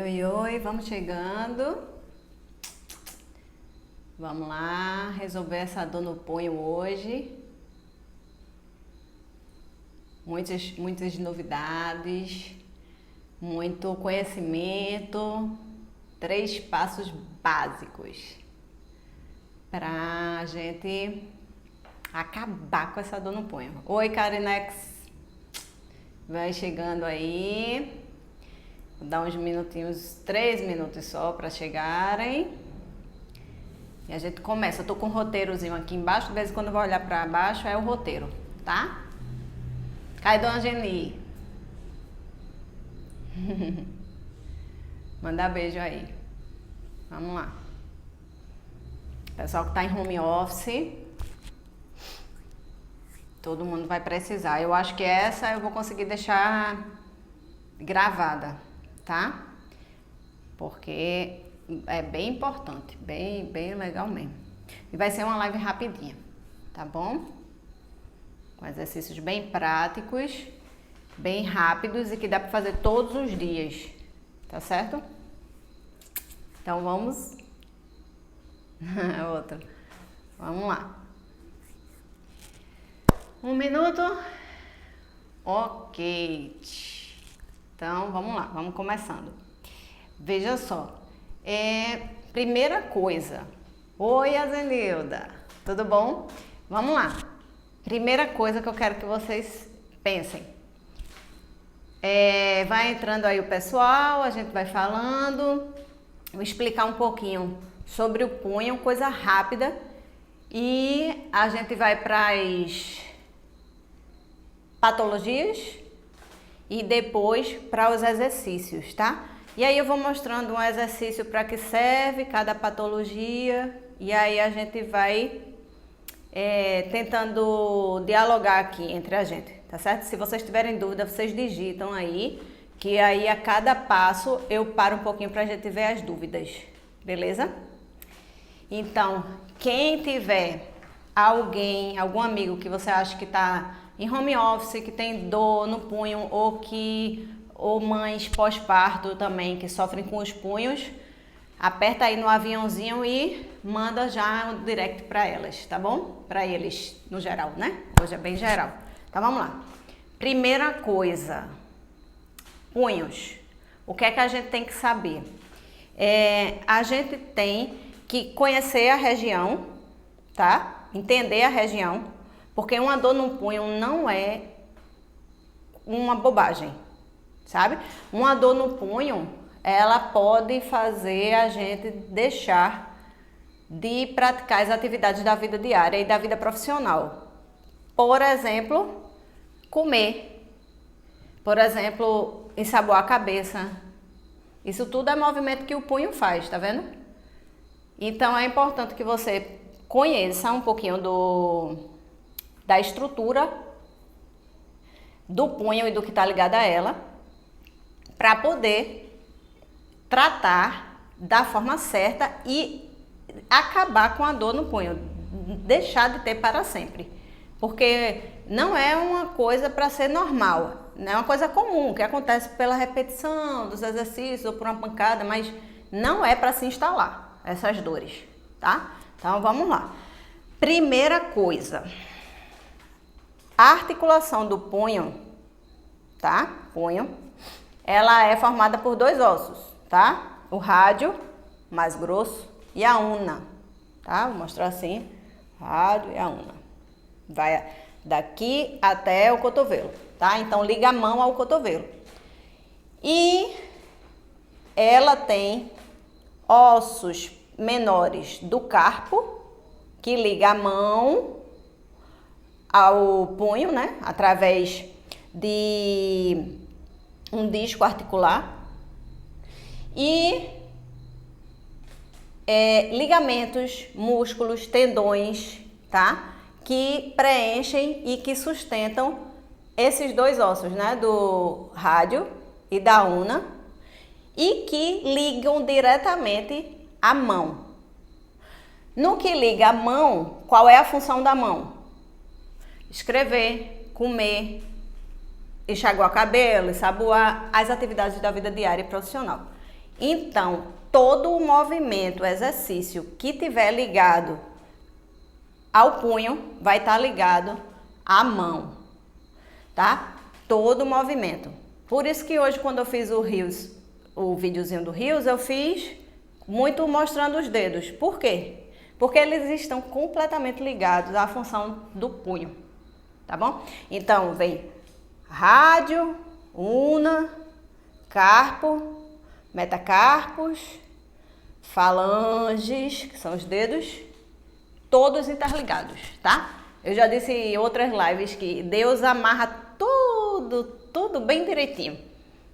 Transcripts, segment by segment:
Oi, oi, vamos chegando. Vamos lá, resolver essa dor no punho hoje. Muitas novidades, muito conhecimento, 3 passos básicos pra gente acabar com essa dor no punho. Oi, Karinex, vai chegando aí. Vou dar uns minutinhos, 3 minutos só para chegarem. E a gente começa. Eu tô com um roteirozinho aqui embaixo, de vez em quando eu vou olhar para baixo, é o roteiro, tá? Cai, Dona Geni. Manda beijo aí. Vamos lá. Pessoal que tá em home office, todo mundo vai precisar. Eu acho que essa eu vou conseguir deixar gravada, tá? Porque é bem importante, bem legal mesmo. E vai ser uma live rapidinha, tá bom? Com exercícios bem práticos, bem rápidos e que dá para fazer todos os dias, tá certo? Então vamos... Outro. Vamos lá. 1 minuto. Ok. Então vamos lá, vamos começando. Veja só. Primeira coisa. Oi, Azenilda. Tudo bom? Vamos lá. Primeira coisa que eu quero que vocês pensem. Vai entrando aí o pessoal, a gente vai falando. Vou explicar um pouquinho sobre o punho, coisa rápida. E a gente vai para as patologias e depois para os exercícios, tá? E aí eu vou mostrando um exercício para que serve cada patologia e aí a gente vai tentando dialogar aqui entre a gente, tá certo? Se vocês tiverem dúvida, vocês digitam aí, que aí a cada passo eu paro um pouquinho para a gente ver as dúvidas, beleza? Então, quem tiver algum amigo que você acha que está em home office, que tem dor no punho ou mães pós-parto também que sofrem com os punhos, aperta aí no aviãozinho e manda já um direct para elas, tá bom? Para eles, no geral, né? Hoje é bem geral. Então vamos lá. Primeira coisa, punhos. O que é que a gente tem que saber? A gente tem que conhecer a região, tá? Entender a região, porque uma dor no punho não é uma bobagem, sabe? Uma dor no punho, ela pode fazer a gente deixar de praticar as atividades da vida diária e da vida profissional. Por exemplo, comer. Por exemplo, ensaboar a cabeça. Isso tudo é movimento que o punho faz, tá vendo? Então é importante que você conheça um pouquinho da estrutura do punho e do que está ligado a ela, para poder tratar da forma certa e acabar com a dor no punho, deixar de ter para sempre, porque não é uma coisa para ser normal, não é uma coisa comum que acontece pela repetição dos exercícios ou por uma pancada, mas não é para se instalar essas dores, tá? Então vamos lá. Primeira coisa, a articulação do punho, tá? Punho, ela é formada por 2 ossos, tá? O rádio, mais grosso, e a una, tá? Vou mostrar assim, rádio e a una. Vai daqui até o cotovelo, tá? Então liga a mão ao cotovelo. E ela tem ossos menores do carpo, que liga a mão ao punho, né? Através de um disco articular. E ligamentos, músculos, tendões, tá? Que preenchem e que sustentam esses 2 ossos, né? Do rádio e da una. E que ligam diretamente a mão. No que liga a mão, qual é a função da mão? Escrever, comer, enxaguar o cabelo, ensaboar, as atividades da vida diária e profissional. Então, todo o movimento, exercício que tiver ligado ao punho, vai estar ligado à mão, tá? Todo o movimento. Por isso que hoje, quando eu fiz o videozinho do Rios, eu fiz muito mostrando os dedos. Por quê? Porque eles estão completamente ligados à função do punho, tá bom? Então, vem rádio, una, carpo, metacarpos, falanges, que são os dedos, todos interligados, tá? Eu já disse em outras lives que Deus amarra tudo bem direitinho.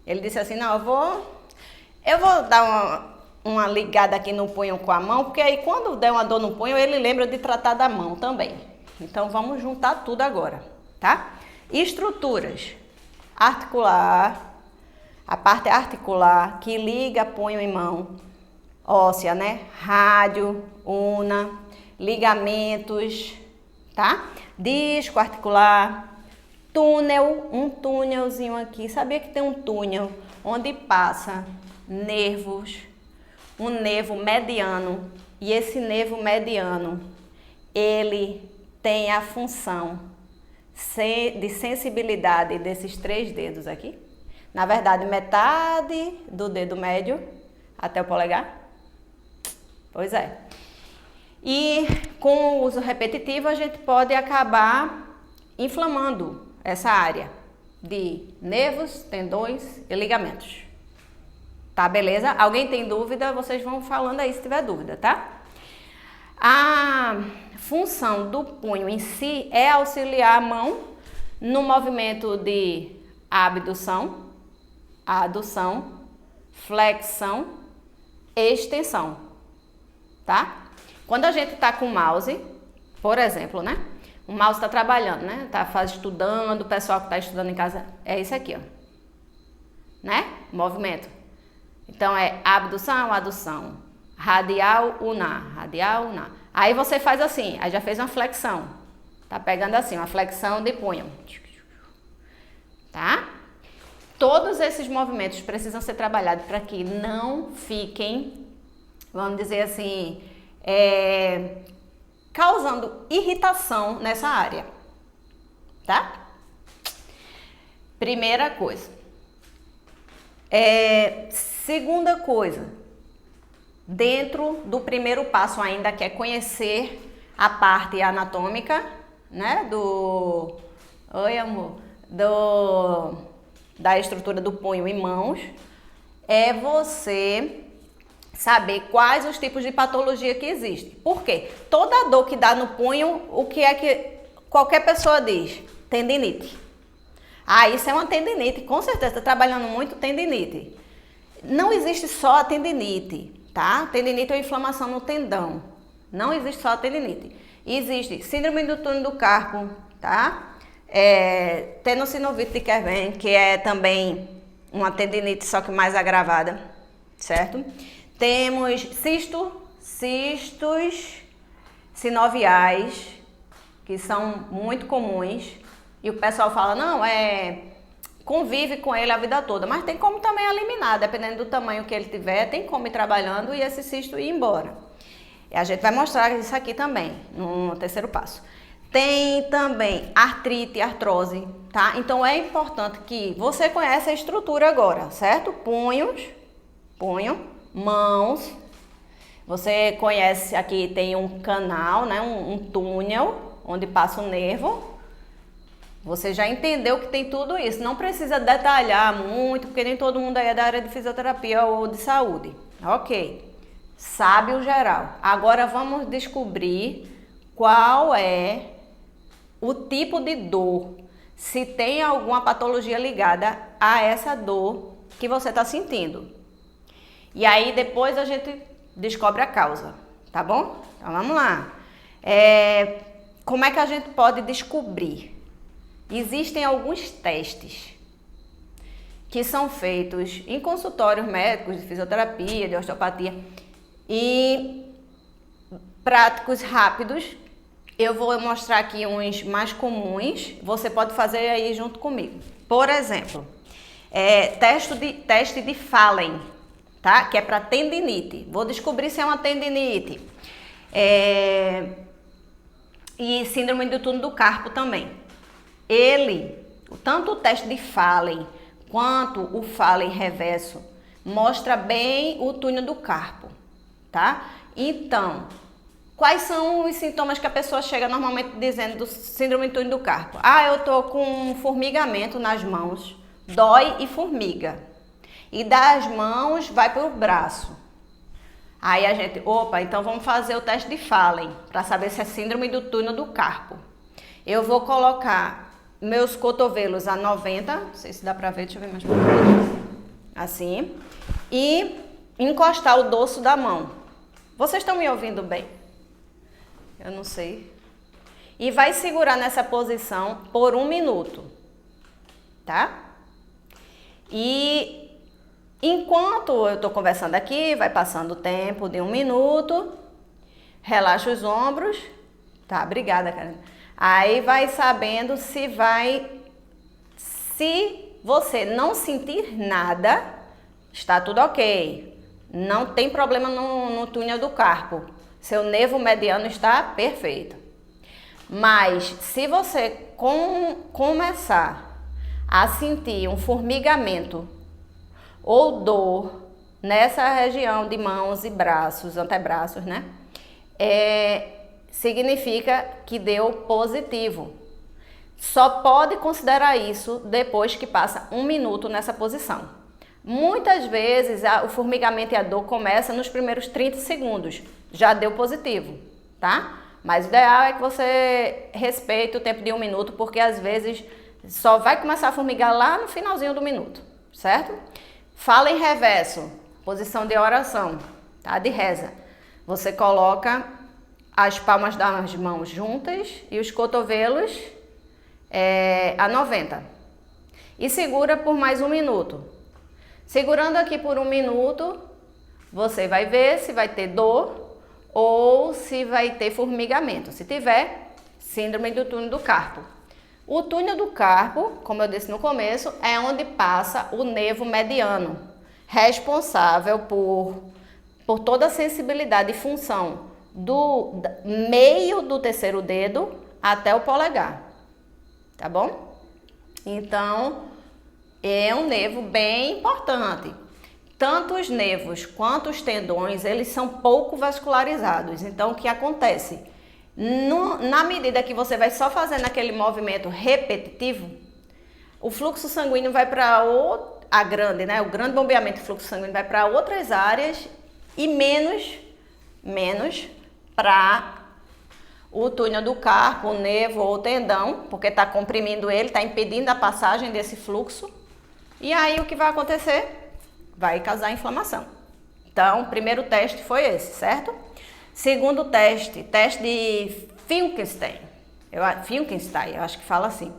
Ele disse assim, não, eu vou dar uma ligada aqui no punho com a mão, porque aí quando der uma dor no punho, ele lembra de tratar da mão também. Então, vamos juntar tudo agora, tá? Estruturas. Articular, a parte articular que liga punho e mão. Óssea, né? Rádio, una, ligamentos, tá? Disco articular, túnel, um túnelzinho aqui. Sabia que tem um túnel onde passa nervos, um nervo mediano. E esse nervo mediano, ele tem a função de sensibilidade desses 3 dedos aqui. Na verdade, metade do dedo médio até o polegar. Pois é. E com o uso repetitivo, a gente pode acabar inflamando essa área de nervos, tendões e ligamentos. Tá, beleza? Alguém tem dúvida? Vocês vão falando aí se tiver dúvida, tá? A função do punho em si é auxiliar a mão no movimento de abdução, adução, flexão e extensão, tá? Quando a gente tá com o mouse, por exemplo, né? O mouse tá trabalhando, né? Tá estudando, o pessoal que tá estudando em casa, é isso aqui, ó. Né? Movimento. Então, é abdução, adução, radial, unar, radial, unar. Aí você faz assim, aí já fez uma flexão. Tá pegando assim, uma flexão de punho. Tá? Todos esses movimentos precisam ser trabalhados para que não fiquem, vamos dizer assim, causando irritação nessa área. Tá? Primeira coisa. Segunda coisa, dentro do primeiro passo ainda, que é conhecer a parte anatômica, né, oi amor, da estrutura do punho e mãos, é você saber quais os tipos de patologia que existem. Por quê? Toda dor que dá no punho, o que é que qualquer pessoa diz? Tendinite. Ah, isso é uma tendinite, com certeza, está trabalhando muito tendinite. Não existe só a tendinite, tá? Tendinite é uma inflamação no tendão. Não existe só a tendinite. Existe síndrome do túnel do carpo, tá? Tenossinovite de Kerben, que é também uma tendinite, só que mais agravada, certo? Temos cistos sinoviais, que são muito comuns. E o pessoal fala, não, convive com ele a vida toda, mas tem como também eliminar, dependendo do tamanho que ele tiver, tem como ir trabalhando e esse cisto ir embora. E a gente vai mostrar isso aqui também, no terceiro passo. Tem também artrite, artrose, tá? Então é importante que você conheça a estrutura agora, certo? Punho, mãos. Você conhece aqui, tem um canal, né? Um túnel, onde passa o nervo. Você já entendeu que tem tudo isso. Não precisa detalhar muito, porque nem todo mundo aí é da área de fisioterapia ou de saúde. Ok. Sabe o geral. Agora vamos descobrir qual é o tipo de dor. Se tem alguma patologia ligada a essa dor que você está sentindo. E aí depois a gente descobre a causa. Tá bom? Então vamos lá. Como é que a gente pode descobrir? Existem alguns testes que são feitos em consultórios médicos de fisioterapia, de osteopatia e práticos rápidos. Eu vou mostrar aqui uns mais comuns, você pode fazer aí junto comigo. Por exemplo, teste de Fallen, tá? Que é para tendinite. Vou descobrir se é uma tendinite. E síndrome do túnel do carpo também. Tanto o teste de Fallen quanto o Fallen reverso mostra bem o túnel do carpo, tá? Então, quais são os sintomas que a pessoa chega normalmente dizendo do síndrome do túnel do carpo? Eu tô com formigamento nas mãos, dói e formiga. E das mãos vai para o braço. Aí a gente, então vamos fazer o teste de Fallen para saber se é síndrome do túnel do carpo. Eu vou colocar meus cotovelos a 90, não sei se dá para ver, deixa eu ver mais para frente. Assim. E encostar o dorso da mão. Vocês estão me ouvindo bem? Eu não sei. E vai segurar nessa posição por 1 minuto, tá? E enquanto eu estou conversando aqui, vai passando o tempo de 1 minuto. Relaxa os ombros. Tá, obrigada, Karina. Aí vai sabendo se você não sentir nada, está tudo ok. Não tem problema no túnel do carpo. Seu nervo mediano está perfeito. Mas se você começar a sentir um formigamento ou dor nessa região de mãos e braços, antebraços, né? Significa que deu positivo. Só pode considerar isso depois que passa 1 minuto nessa posição. Muitas vezes o formigamento e a dor começa nos primeiros 30 segundos. Já deu positivo, tá? Mas o ideal é que você respeite o tempo de 1 minuto, porque às vezes só vai começar a formigar lá no finalzinho do minuto, certo? Fala em reverso, posição de oração, tá? De reza. Você coloca as palmas das mãos juntas e os cotovelos a 90. E segura por mais 1 minuto. Segurando aqui por 1 minuto, você vai ver se vai ter dor ou se vai ter formigamento. Se tiver, síndrome do túnel do carpo. O túnel do carpo, como eu disse no começo, é onde passa o nervo mediano, responsável por toda a sensibilidade e função do meio do terceiro dedo até o polegar, tá bom? Então, é um nervo bem importante. Tanto os nervos quanto os tendões, eles são pouco vascularizados. Então, o que acontece? Na medida que você vai só fazendo aquele movimento repetitivo, o fluxo sanguíneo vai para o grande bombeamento do fluxo sanguíneo vai para outras áreas e menos para o túnel do carpo, o nervo ou o tendão, porque está comprimindo ele, está impedindo a passagem desse fluxo. E aí o que vai acontecer? Vai causar inflamação. Então, o primeiro teste foi esse, certo? Segundo teste de Finkelstein, eu acho que fala assim.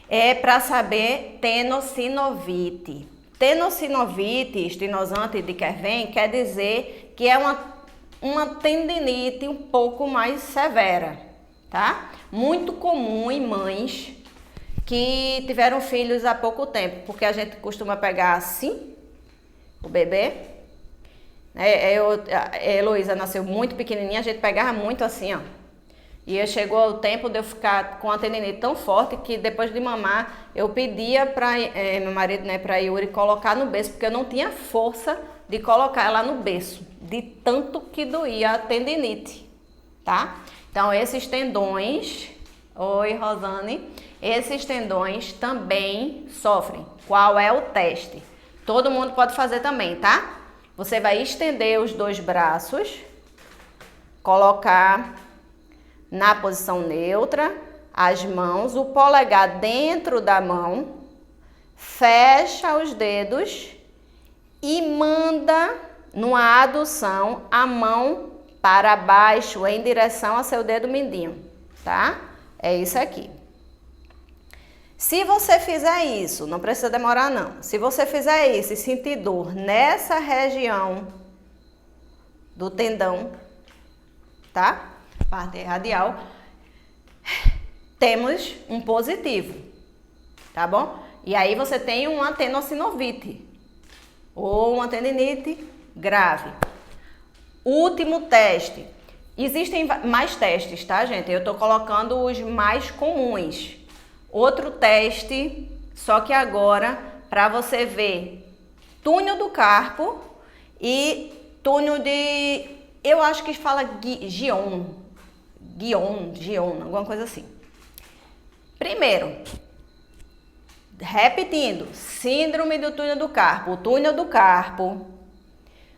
É para saber tenossinovite. Tenossinovite, estinosante de Kerven, quer dizer que é uma tendinite um pouco mais severa, tá? Muito comum em mães que tiveram filhos há pouco tempo, porque a gente costuma pegar assim o bebê. A Heloísa nasceu muito pequenininha, a gente pegava muito assim, ó. E chegou o tempo de eu ficar com a tendinite tão forte que depois de mamar, eu pedia para meu marido, para Yuri, colocar no berço, porque eu não tinha força de colocar ela no berço, de tanto que doía a tendinite, tá? Então, esses tendões, oi Rosane, esses tendões também sofrem. Qual é o teste? Todo mundo pode fazer também, tá? Você vai estender os 2 braços, colocar na posição neutra, as mãos, o polegar dentro da mão, fecha os dedos e manda, numa adução, a mão para baixo em direção ao seu dedo mindinho, tá? É isso aqui. Se você fizer isso, não precisa demorar não. Se você fizer isso e sentir dor nessa região do tendão, tá? Parte radial, temos um positivo, tá bom? E aí você tem uma tenossinovite, ou uma tendinite grave. Último teste. Existem mais testes, tá, gente? Eu tô colocando os mais comuns. Outro teste, só que agora, para você ver túnel do carpo e túnel de... Eu acho que fala Guion, alguma coisa assim. Primeiro, repetindo, síndrome do túnel do carpo. O túnel do carpo,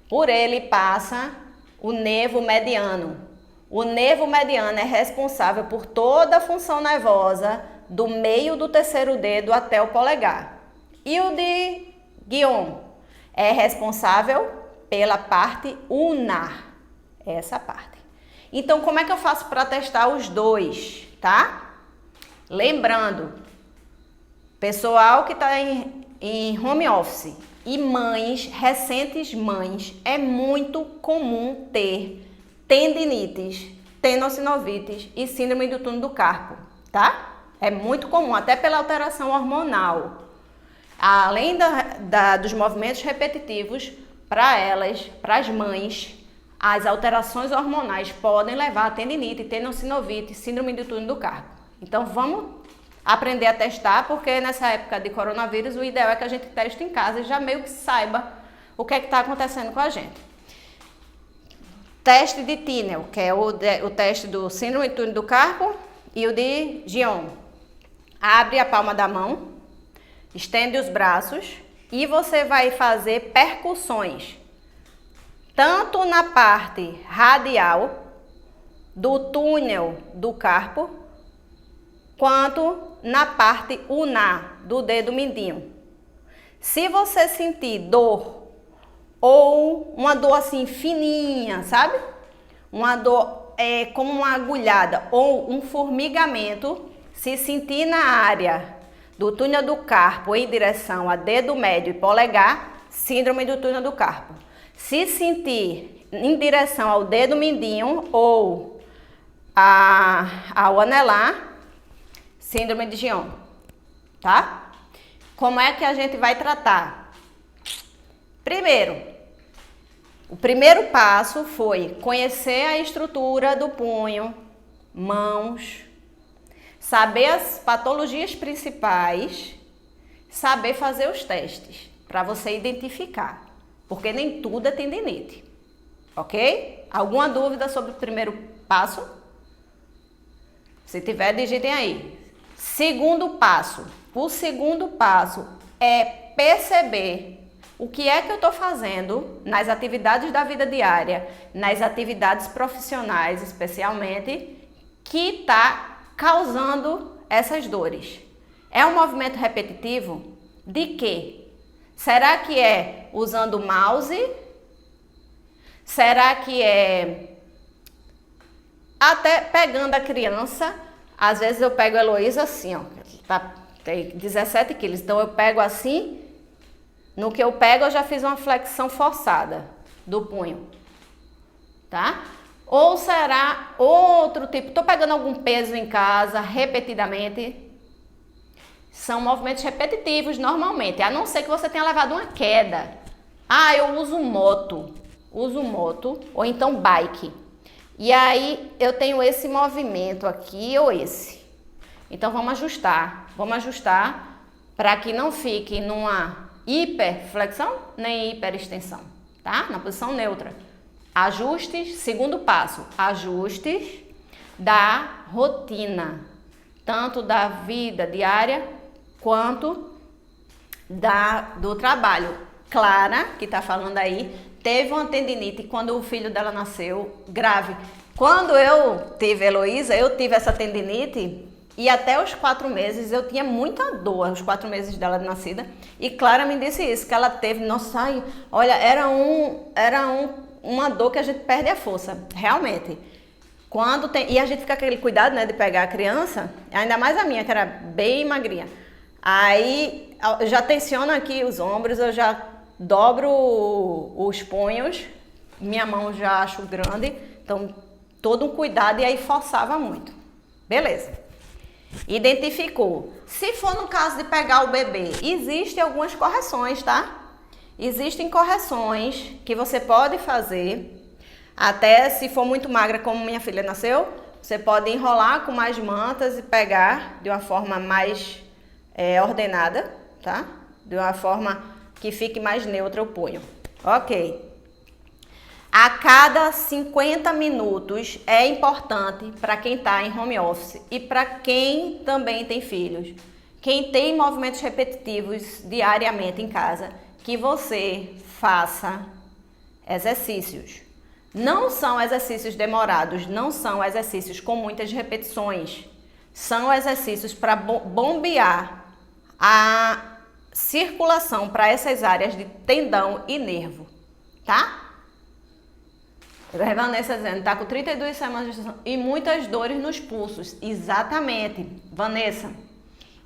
por ele passa o nervo mediano. O nervo mediano é responsável por toda a função nervosa do meio do terceiro dedo até o polegar. E o de Guion é responsável pela parte ulnar, essa parte. Então, como é que eu faço para testar os dois, tá? Lembrando, pessoal que está em home office e mães, recentes mães, é muito comum ter tendinites, tenossinovites e síndrome do túnel do carpo, tá? É muito comum, até pela alteração hormonal. Além dos movimentos repetitivos, para elas, para as mães, as alterações hormonais podem levar a tendinite, tenossinovite, síndrome do túnel do carpo. Então, vamos aprender a testar, porque nessa época de coronavírus, o ideal é que a gente teste em casa e já meio que saiba o que é que está acontecendo com a gente. Teste de Tinel, que é o teste do síndrome do túnel do carpo, e o de Guion. Abre a palma da mão, estende os braços e você vai fazer percussões, tanto na parte radial do túnel do carpo, quanto na parte ulnar do dedo mindinho. Se você sentir dor ou uma dor assim fininha, sabe? Uma dor como uma agulhada ou um formigamento, se sentir na área do túnel do carpo em direção a dedo médio e polegar, síndrome do túnel do carpo. Se sentir em direção ao dedo mindinho ou ao anelar, síndrome de Guion, tá? Como é que a gente vai tratar? Primeiro, o primeiro passo foi conhecer a estrutura do punho, mãos, saber as patologias principais, saber fazer os testes, para você identificar, porque nem tudo é tendinite, ok? Alguma dúvida sobre o primeiro passo? Se tiver, digitem aí. Segundo passo. O segundo passo é perceber o que é que eu estou fazendo nas atividades da vida diária, nas atividades profissionais especialmente, que está causando essas dores. É um movimento repetitivo? De quê? Será que é usando o mouse? Será que é até pegando a criança? Às vezes eu pego a Heloísa assim, ó, tem 17 quilos, então eu pego assim, no que eu pego eu já fiz uma flexão forçada do punho, tá? Ou será outro tipo, estou pegando algum peso em casa repetidamente? São movimentos repetitivos normalmente, a não ser que você tenha levado uma queda. Ah, eu uso moto, ou então bike. E aí eu tenho esse movimento aqui ou esse. Então vamos ajustar para que não fique numa hiperflexão nem hiperextensão, tá? Na posição neutra. Ajustes, segundo passo, ajustes da rotina, tanto da vida diária quanto do trabalho. Clara, que tá falando aí, teve uma tendinite quando o filho dela nasceu, grave. Quando eu tive a Heloísa, eu tive essa tendinite e até os 4 meses eu tinha muita dor, os 4 meses dela de nascida. E Clara me disse isso, que ela teve, nossa, olha, uma dor que a gente perde a força, realmente. E a gente fica com aquele cuidado, né, de pegar a criança, ainda mais a minha, que era bem magrinha. Aí eu já tensiono aqui os ombros, eu já dobro os punhos, minha mão já acho grande, então todo um cuidado e aí forçava muito. Beleza. Identificou. Se for no caso de pegar o bebê, existem algumas correções, tá? Existem correções que você pode fazer, até se for muito magra como minha filha nasceu, você pode enrolar com mais mantas e pegar de uma forma mais ordenada, tá? De uma forma que fique mais neutra o punho. Ok. A cada 50 minutos é importante para quem está em home office e para quem também tem filhos. Quem tem movimentos repetitivos diariamente em casa, que você faça exercícios. Não são exercícios demorados, não são exercícios com muitas repetições. São exercícios para bombear a circulação para essas áreas de tendão e nervo, tá? Vanessa dizendo, tá com 32 semanas de gestação e muitas dores nos pulsos. Exatamente, Vanessa.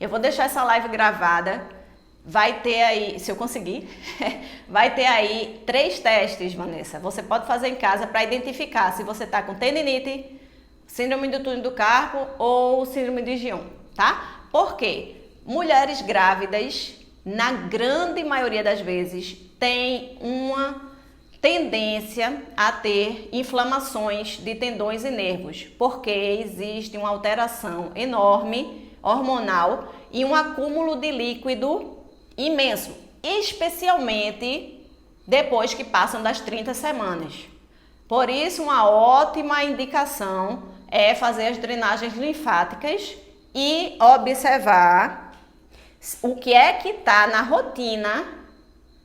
Eu vou deixar essa live gravada. Vai ter aí, se eu conseguir, vai ter aí 3 testes, Vanessa. Você pode fazer em casa para identificar se você tá com tendinite, síndrome do túnel do carpo ou síndrome de Guillain, tá? Por quê? Mulheres grávidas, na grande maioria das vezes, têm uma tendência a ter inflamações de tendões e nervos, porque existe uma alteração enorme hormonal e um acúmulo de líquido imenso, especialmente depois que passam das 30 semanas. Por isso, uma ótima indicação é fazer as drenagens linfáticas e observar o que é que está na rotina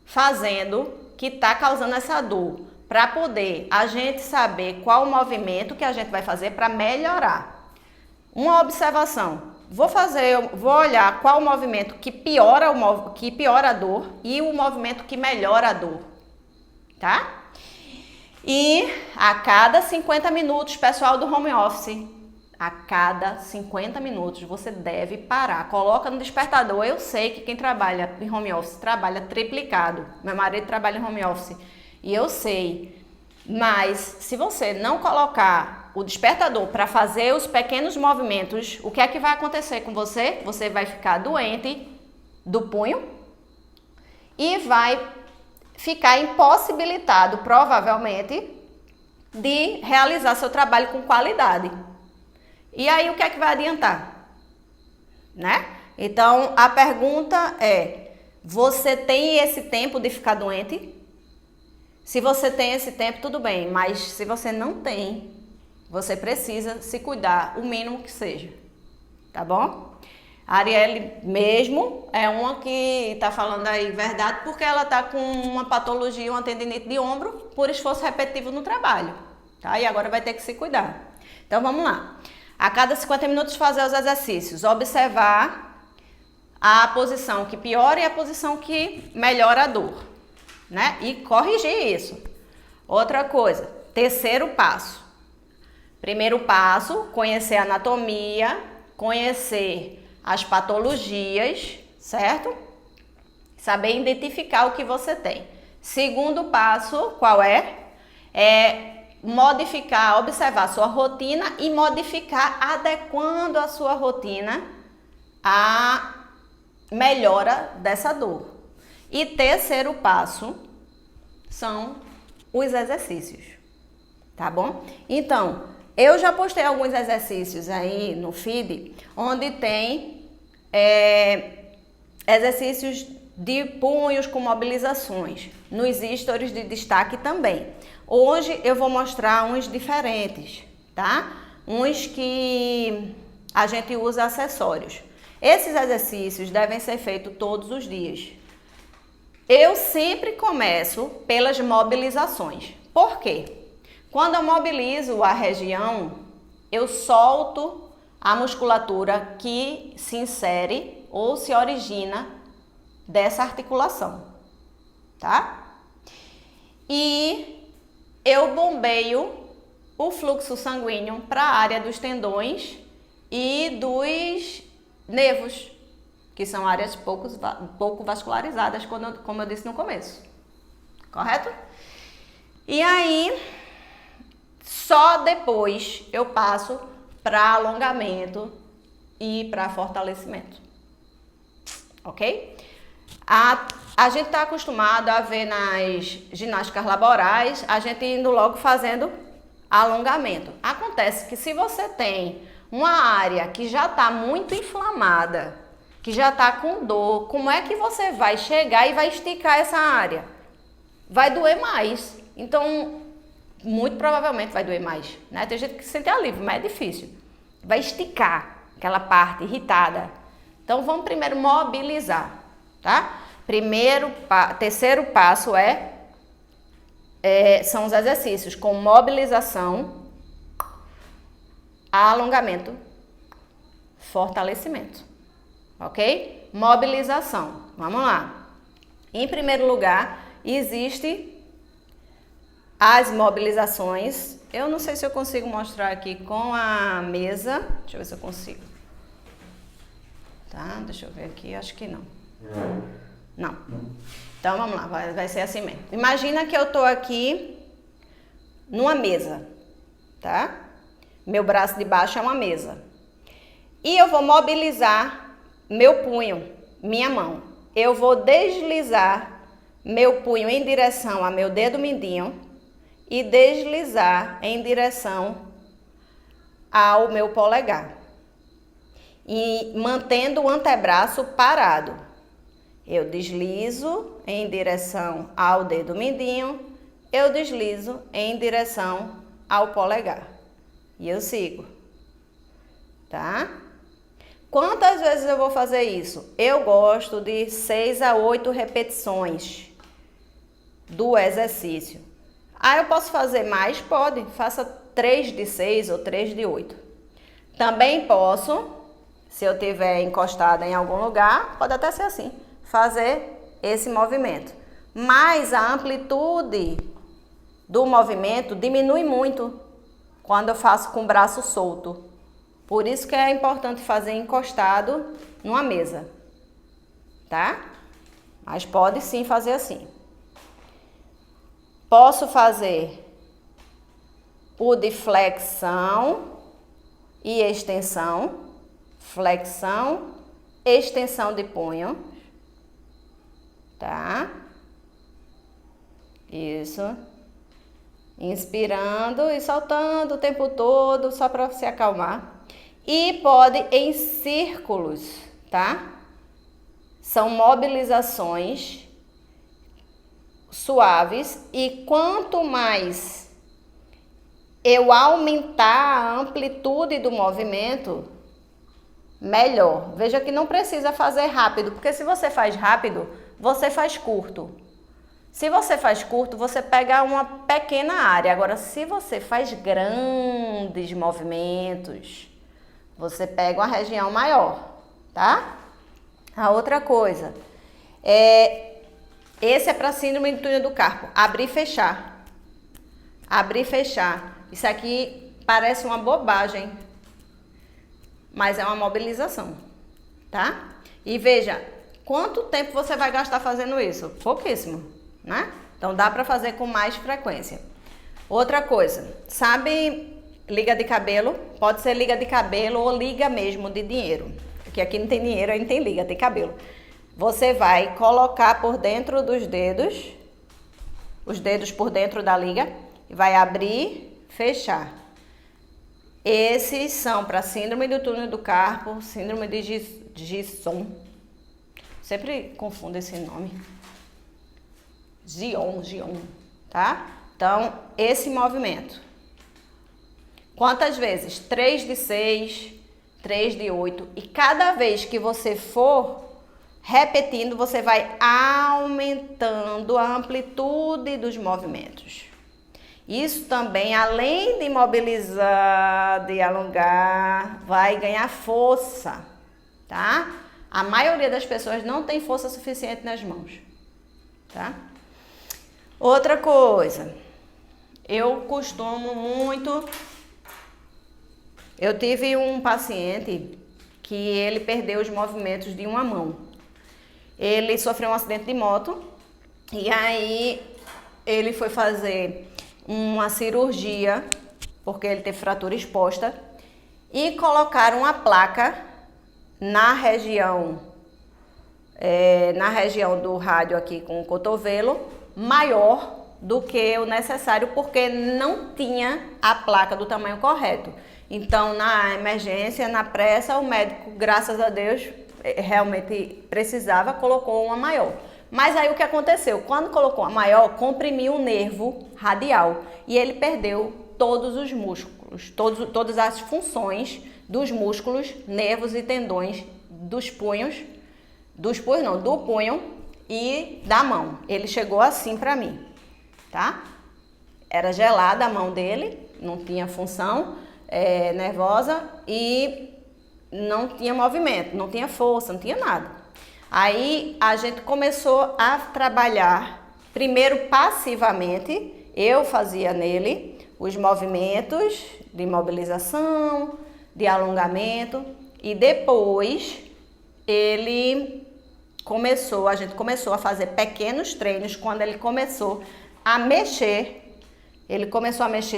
fazendo, que está causando essa dor, para poder a gente saber qual o movimento que a gente vai fazer para melhorar. Uma observação, vou olhar qual o movimento que piora a dor e o movimento que melhora a dor, tá? E a cada 50 minutos, pessoal do home office, a cada 50 minutos você deve parar. Coloca no despertador. Eu sei que quem trabalha em home office trabalha triplicado. Meu marido trabalha em home office e eu sei. Mas se você não colocar o despertador para fazer os pequenos movimentos, o que é que vai acontecer com você? Você vai ficar doente do punho e vai ficar impossibilitado, provavelmente, de realizar seu trabalho com qualidade. E aí, o que é que vai adiantar? Né? Então, a pergunta é, você tem esse tempo de ficar doente? Se você tem esse tempo, tudo bem, mas se você não tem, você precisa se cuidar, o mínimo que seja, tá bom? A Arielle mesmo é uma que tá falando aí verdade, porque ela tá com uma patologia, uma tendinite de ombro, por esforço repetitivo no trabalho, tá? E agora vai ter que se cuidar. Então, vamos lá. A cada 50 minutos fazer os exercícios, observar a posição que piora e a posição que melhora a dor, né? E corrigir isso. Outra coisa, terceiro passo. Primeiro passo, conhecer a anatomia, conhecer as patologias, certo? Saber identificar o que você tem. Segundo passo, qual é? Modificar, observar a sua rotina e modificar, adequando a sua rotina à melhora dessa dor. E terceiro passo são os exercícios, tá bom? Então, eu já postei alguns exercícios aí no feed, onde tem exercícios de punhos com mobilizações, nos stories de destaque também. Hoje eu vou mostrar uns diferentes, tá? Uns que a gente usa acessórios. Esses exercícios devem ser feitos todos os dias. Eu sempre começo pelas mobilizações. Por quê? Quando eu mobilizo a região, eu solto a musculatura que se insere ou se origina dessa articulação, tá? E eu bombeio o fluxo sanguíneo para a área dos tendões e dos nervos, que são áreas pouco vascularizadas, como eu disse no começo. Correto? E aí, só depois eu passo para alongamento e para fortalecimento. Ok? A gente está acostumado a ver nas ginásticas laborais, a gente indo logo fazendo alongamento. Acontece que se você tem uma área que já está muito inflamada, que já está com dor, como é que você vai chegar e vai esticar essa área? Vai doer mais. Então, muito provavelmente vai doer mais, né? Tem gente que sente alívio, mas é difícil. Vai esticar aquela parte irritada. Então, vamos primeiro mobilizar, tá? Terceiro passo são os exercícios com mobilização, alongamento, fortalecimento, ok? Mobilização, vamos lá. Em primeiro lugar, existe as mobilizações. Eu não sei se eu consigo mostrar aqui com a mesa. Deixa eu ver se eu consigo. Tá, deixa eu ver aqui, acho que não. Não. Então, vamos lá, vai ser assim mesmo. Imagina que eu tô aqui numa mesa, tá? Meu braço de baixo é uma mesa. E eu vou mobilizar meu punho, minha mão. Eu vou deslizar meu punho em direção ao meu dedo mindinho e deslizar em direção ao meu polegar. E mantendo o antebraço parado. Eu deslizo em direção ao dedo mindinho, eu deslizo em direção ao polegar. E eu sigo, tá? Quantas vezes eu vou fazer isso? Eu gosto de 6 a 8 repetições do exercício. Ah, eu posso fazer mais? Pode. Faça 3 de 6 ou 3 de 8. Também posso, se eu tiver encostada em algum lugar, pode até ser assim, fazer esse movimento. Mas a amplitude do movimento diminui muito quando eu faço com o braço solto. Por isso que é importante fazer encostado numa mesa, tá? Mas pode sim fazer assim. Posso fazer o de flexão e extensão, flexão, extensão de punho, tá? Isso. Inspirando e soltando o tempo todo, só para se acalmar. E pode em círculos, tá? São mobilizações suaves e quanto mais eu aumentar a amplitude do movimento, melhor. Veja que não precisa fazer rápido, porque se você faz rápido, você faz curto. Se você faz curto, você pega uma pequena área. Agora, se você faz grandes movimentos, você pega uma região maior, tá? A outra coisa, esse é para síndrome de túnel do carpo. Abrir e fechar. Abrir e fechar. Isso aqui parece uma bobagem, mas é uma mobilização, tá? E veja, quanto tempo você vai gastar fazendo isso? Pouquíssimo, né? Então dá para fazer com mais frequência. Outra coisa, sabe liga de cabelo? Pode ser liga de cabelo ou liga mesmo de dinheiro. Porque aqui não tem dinheiro, aí não tem liga, tem cabelo. Você vai colocar por dentro dos dedos, os dedos por dentro da liga, e vai abrir, fechar. Esses são para síndrome do túnel do carpo, síndrome de Gisson. Sempre confundo esse nome. Gion, tá? Então, esse movimento. Quantas vezes? 3 de 6, 3 de 8. E cada vez que você for repetindo, você vai aumentando a amplitude dos movimentos. Isso também, além de mobilizar, de alongar, vai ganhar força, tá? A maioria das pessoas não tem força suficiente nas mãos, tá? Outra coisa, eu costumo muito... Eu tive um paciente que ele perdeu os movimentos de uma mão. Ele sofreu um acidente de moto e aí ele foi fazer uma cirurgia, porque ele teve fratura exposta, e colocaram uma placa na região na região do rádio aqui com o cotovelo, maior do que o necessário, porque não tinha a placa do tamanho correto. Então, na emergência, na pressa, o médico, graças a Deus, realmente precisava, colocou uma maior. Mas aí o que aconteceu? Quando colocou a maior, comprimiu o nervo radial e ele perdeu todos os músculos, todas as funções dos músculos, nervos e tendões dos punhos, do punho e da mão. Ele chegou assim para mim, tá? Era gelada a mão dele, não tinha função nervosa e não tinha movimento, não tinha força, não tinha nada. Aí a gente começou a trabalhar, primeiro passivamente, eu fazia nele os movimentos de imobilização, de alongamento, e depois a gente começou a fazer pequenos treinos. Quando ele começou a mexer,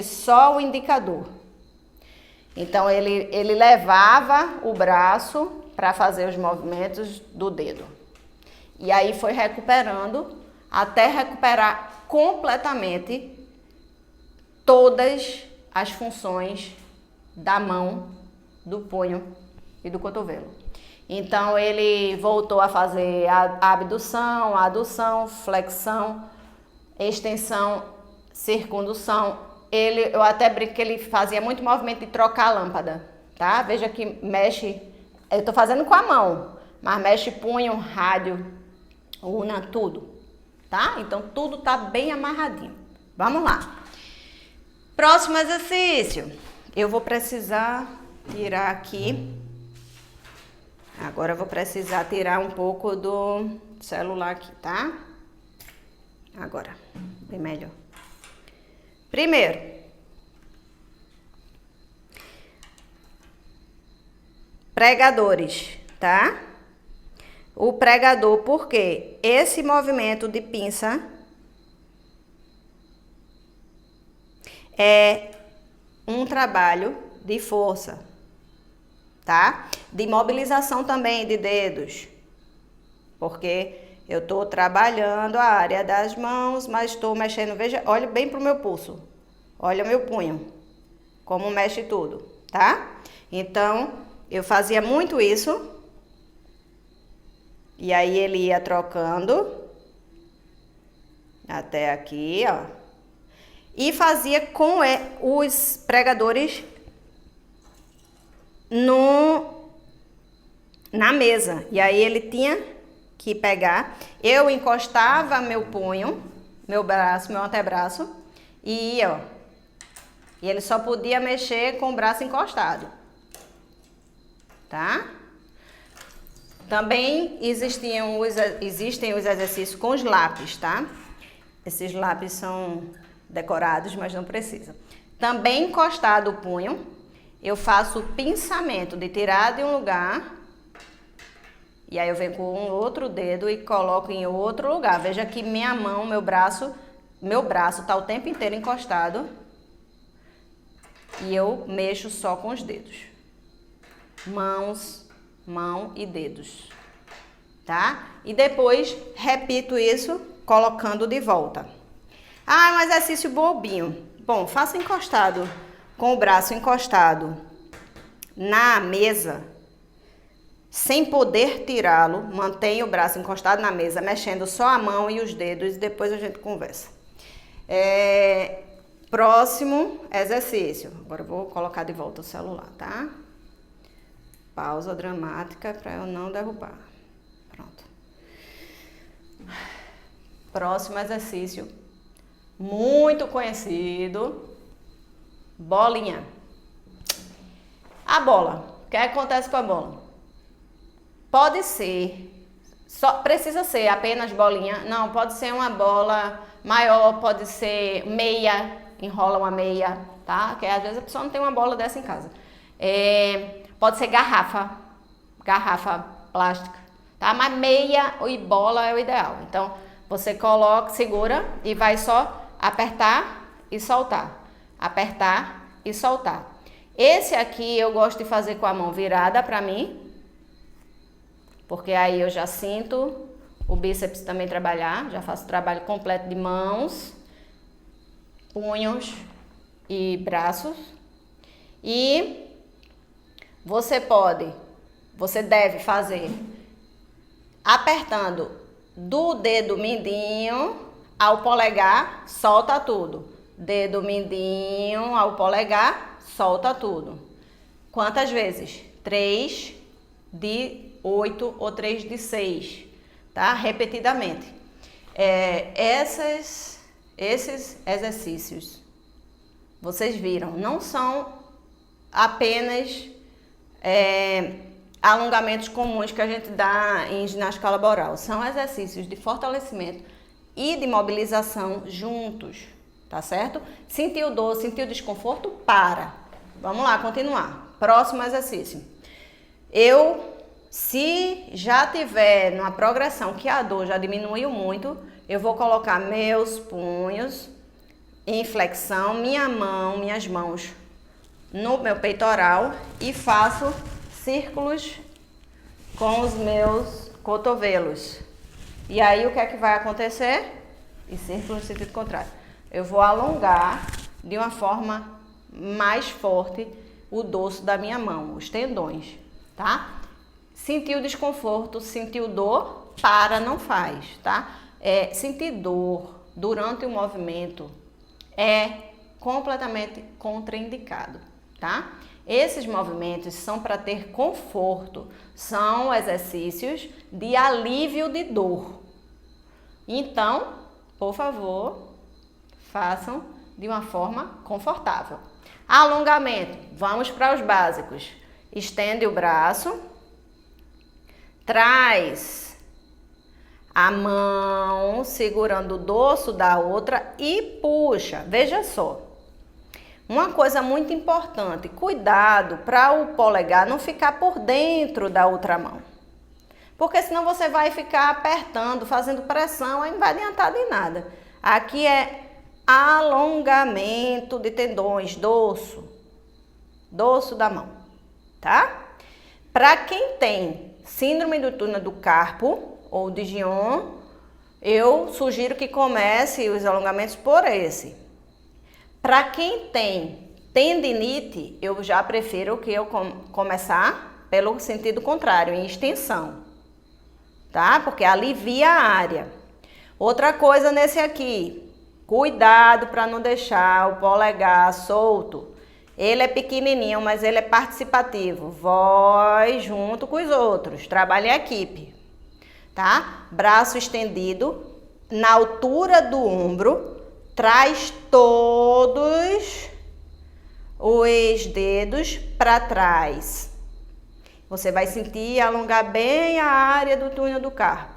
só o indicador. Então ele levava o braço para fazer os movimentos do dedo. E aí foi recuperando até recuperar completamente todas as funções da mão, do punho e do cotovelo. Então ele voltou a fazer a abdução, a adução, flexão, extensão, circundução. Eu até brinco que ele fazia muito movimento de trocar a lâmpada, tá? Veja que mexe, eu tô fazendo com a mão, mas mexe punho, rádio, una, tudo, tá? Então tudo tá bem amarradinho. Vamos lá. Próximo exercício. Eu vou precisar tirar aqui. Agora eu vou precisar tirar um pouco do celular aqui, tá? Agora, bem melhor. Primeiro, pregadores, tá? O pregador, porque esse movimento de pinça é um trabalho de força, tá? De mobilização também de dedos, porque eu estou trabalhando a área das mãos, mas estou mexendo, veja, olha bem pro meu pulso, olha meu punho, como mexe tudo, tá? Então, eu fazia muito isso, e aí ele ia trocando, até aqui, ó, e fazia com os pregadores na mesa, e aí ele tinha que pegar, eu encostava meu punho, meu braço, meu antebraço, e ia, ó, e ele só podia mexer com o braço encostado, tá? Também existem os exercícios com os lápis, tá? Esses lápis são decorados, mas não precisa. Também encostado o punho, eu faço o pinçamento de tirar de um lugar, e aí eu venho com um outro dedo e coloco em outro lugar. Veja que minha mão, meu braço tá o tempo inteiro encostado, e eu mexo só com os dedos. Mão e dedos, tá? E depois repito isso colocando de volta. Ah, um exercício bobinho. Bom, faça encostado, com o braço encostado na mesa, sem poder tirá-lo. Mantenha o braço encostado na mesa, mexendo só a mão e os dedos, e depois a gente conversa. Próximo exercício. Agora eu vou colocar de volta o celular, tá? Pausa dramática para eu não derrubar. Pronto. Próximo exercício, muito conhecido, bolinha. A bola. O que acontece com a bola? Pode ser, só precisa ser apenas bolinha. Não, pode ser uma bola maior, pode ser meia, enrola uma meia, tá? Porque às vezes a pessoa não tem uma bola dessa em casa. Pode ser garrafa plástica, tá? Mas meia e bola é o ideal. Então, você coloca, segura e vai só apertar e soltar. Apertar e soltar. Esse aqui eu gosto de fazer com a mão virada pra mim. porque aí eu já sinto o bíceps também trabalhar, já faço o trabalho completo de mãos, punhos e braços. E você deve fazer apertando do dedo mindinho ao polegar, solta tudo. Dedo mindinho ao polegar, solta tudo. Quantas vezes? 3 de 8 ou 3 de 6, tá? Repetidamente. Esses exercícios, vocês viram, não são apenas alongamentos comuns que a gente dá em ginástica laboral. São exercícios de fortalecimento e de mobilização juntos, tá certo? Sentiu dor, sentiu desconforto? Para. Vamos lá, continuar. Próximo exercício. Se já tiver numa progressão que a dor já diminuiu muito, eu vou colocar meus punhos em flexão, minhas mãos no meu peitoral e faço círculos com os meus cotovelos. E aí o que é que vai acontecer? E círculo no sentido contrário. Eu vou alongar de uma forma mais forte o dorso da minha mão, os tendões, tá? Sentiu desconforto, sentiu dor, para, não faz, tá? Sentir dor durante o movimento é completamente contraindicado, tá? Esses movimentos são para ter conforto, são exercícios de alívio de dor. Então, por favor, façam de uma forma confortável. Alongamento, vamos para os básicos. Estende o braço, traz a mão segurando o dorso da outra e puxa. Veja só. Uma coisa muito importante, cuidado para o polegar não ficar por dentro da outra mão. Porque senão você vai ficar apertando, fazendo pressão, aí não vai adiantar de nada. Aqui é alongamento de tendões, dorso da mão, tá? Para quem tem síndrome do túnel do carpo ou de Guillain, eu sugiro que comece os alongamentos por esse. Para quem tem tendinite, eu já prefiro que eu começar pelo sentido contrário, em extensão, tá? Porque alivia a área. Outra coisa nesse aqui, cuidado para não deixar o polegar solto. Ele é pequenininho, mas ele é participativo. Voz junto com os outros, trabalhe em equipe, tá? Braço estendido na altura do ombro. Traz todos os dedos para trás. Você vai sentir alongar bem a área do túnel do carpo.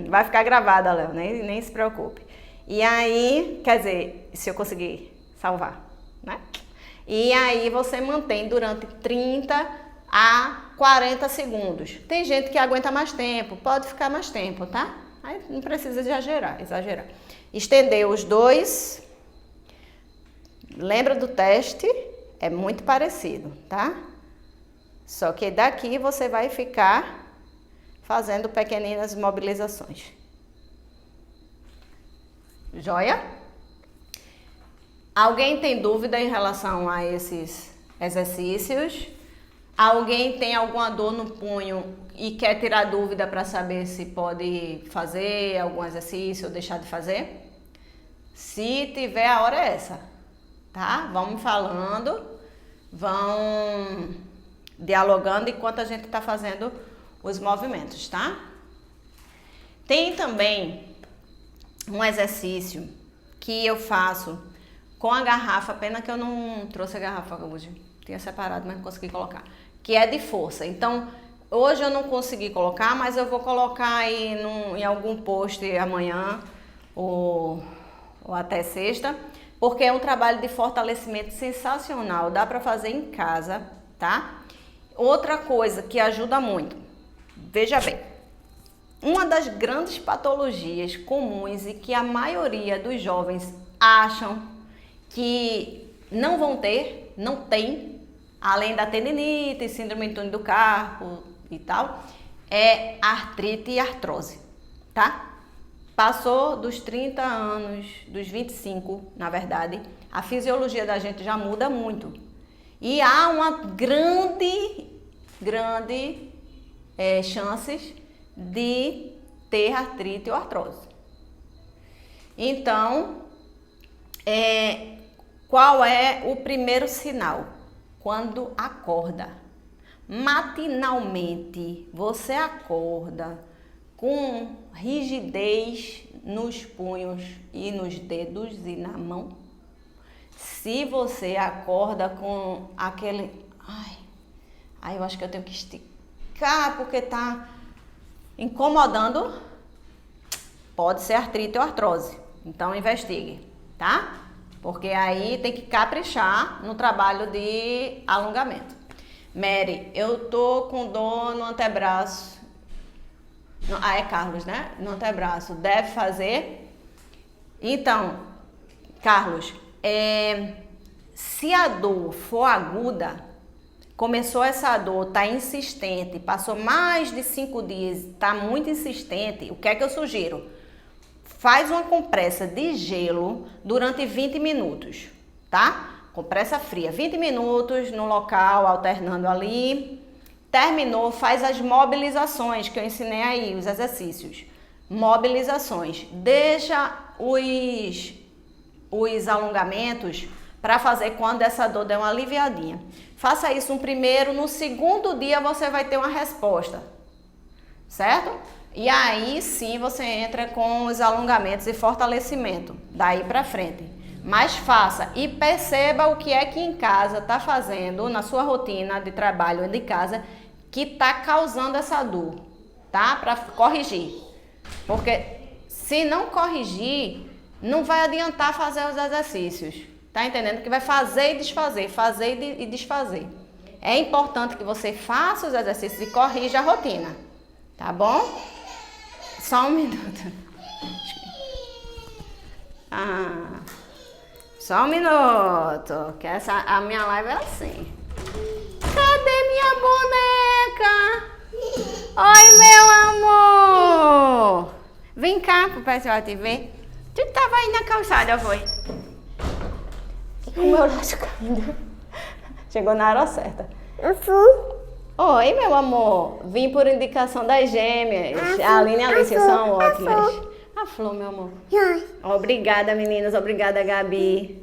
Vai ficar gravada, Léo, nem se preocupe. E aí, quer dizer, se eu conseguir salvar, né? E aí você mantém durante 30 a 40 segundos. Tem gente que aguenta mais tempo, pode ficar mais tempo, tá? Aí não precisa exagerar. Estender os dois. Lembra do teste? É muito parecido, tá? Só que daqui você vai ficar fazendo pequeninas mobilizações. Joia? Alguém tem dúvida em relação a esses exercícios? Alguém tem alguma dor no punho e quer tirar dúvida para saber se pode fazer algum exercício ou deixar de fazer? Se tiver, a hora é essa, tá? Vamos falando, vão dialogando enquanto a gente está fazendo os movimentos, tá? Tem também um exercício que eu faço com a garrafa, pena que eu não trouxe a garrafa hoje, tinha separado, mas não consegui colocar, que é de força. Então, hoje eu não consegui colocar, mas eu vou colocar aí em algum post amanhã ou até sexta, porque é um trabalho de fortalecimento sensacional, dá para fazer em casa, tá? Outra coisa que ajuda muito, veja bem, uma das grandes patologias comuns e que a maioria dos jovens acham que não vão ter, não tem, além da tendinite, síndrome do túnel do carpo e tal, é artrite e artrose, tá? Passou dos 30 anos, dos 25, na verdade, a fisiologia da gente já muda muito. E há uma grande chances de ter artrite ou artrose. Então, qual é o primeiro sinal? Quando acorda. Matinalmente, você acorda com rigidez nos punhos e nos dedos e na mão. Se você acorda com aquele... Ai, eu acho que eu tenho que esticar porque tá incomodando, pode ser artrite ou artrose. Então, investigue, tá? Porque aí tem que caprichar no trabalho de alongamento. Mary, eu tô com dor no antebraço. É Carlos, né? No antebraço. Deve fazer? Então, Carlos, se a dor for aguda, começou essa dor, tá insistente, passou mais de 5 dias, tá muito insistente, o que é que eu sugiro? Faz uma compressa de gelo durante 20 minutos, tá? Compressa fria, 20 minutos no local, alternando ali. Terminou, faz as mobilizações que eu ensinei aí, os exercícios. Mobilizações. Deixa os alongamentos para fazer quando essa dor der uma aliviadinha. Faça isso no primeiro, no segundo dia você vai ter uma resposta, certo? E aí sim você entra com os alongamentos e fortalecimento, daí para frente. Mas faça e perceba o que é que em casa está fazendo, na sua rotina de trabalho de casa, que está causando essa dor, tá? Para corrigir. Porque se não corrigir, não vai adiantar fazer os exercícios. Tá entendendo? Que vai fazer e desfazer, fazer e desfazer. É importante que você faça os exercícios e corrija a rotina. Tá bom? Só um minuto. Só um minuto. Que a minha live é assim. Cadê minha boneca? Oi, meu amor. Vem cá pro pessoal te ver. Tu tava aí na calçada, foi? O meu laço caindo. Chegou na hora certa. Oi, meu amor. Vim por indicação das gêmeas. A Aline e a Alice são ótimas. A Flor, meu amor. Obrigada, meninas. Obrigada, Gabi.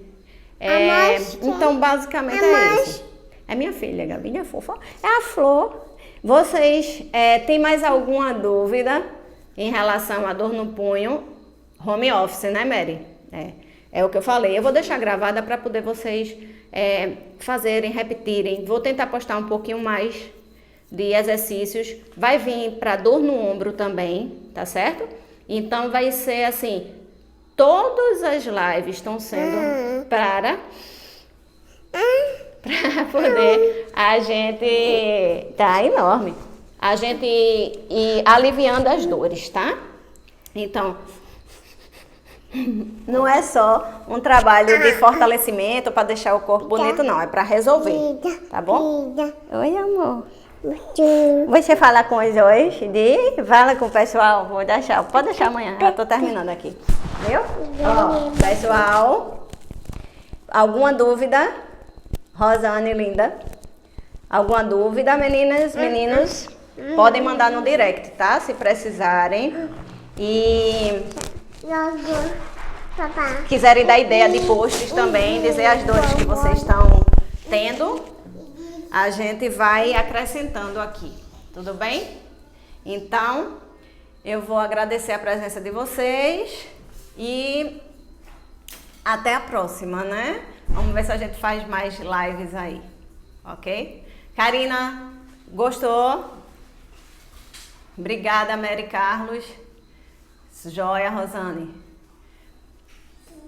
Então, basicamente é isso. É minha filha, Gabi, é fofa. É a Flor. Vocês têm mais alguma dúvida em relação à dor no punho? Home office, né, Mary? É o que eu falei. Eu vou deixar gravada para poder vocês fazerem, repetirem. Vou tentar postar um pouquinho mais de exercícios. Vai vir para dor no ombro também, tá certo? Então vai ser assim, todas as lives estão sendo para poder a gente... Tá enorme. A gente ir aliviando as dores, tá? Então... Não é só um trabalho de fortalecimento para deixar o corpo bonito, não. É para resolver, tá bom? Oi, amor. Você fala com os dois? Fala com o pessoal. Vou deixar. Pode deixar amanhã. Já tô terminando aqui. Viu? Ó, pessoal. Alguma dúvida? Rosane, linda. Alguma dúvida, meninas, meninos? Podem mandar no direct, tá? Se precisarem. E... quiserem dar ideia de posts também, dizer as dores que vocês estão tendo, a gente vai acrescentando aqui, tudo bem? Então, eu vou agradecer a presença de vocês e até a próxima, né? Vamos ver se a gente faz mais lives aí, ok? Karina, gostou? Obrigada, Mary Carlos. Joia, Rosane.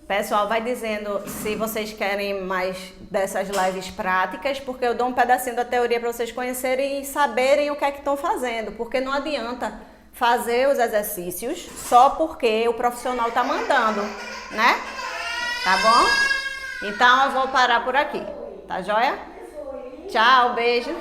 Pessoal, vai dizendo se vocês querem mais dessas lives práticas, porque eu dou um pedacinho da teoria para vocês conhecerem e saberem o que é que estão fazendo, porque não adianta fazer os exercícios só porque o profissional está mandando, né? Tá bom? Então eu vou parar por aqui, tá joia? Tchau, beijo.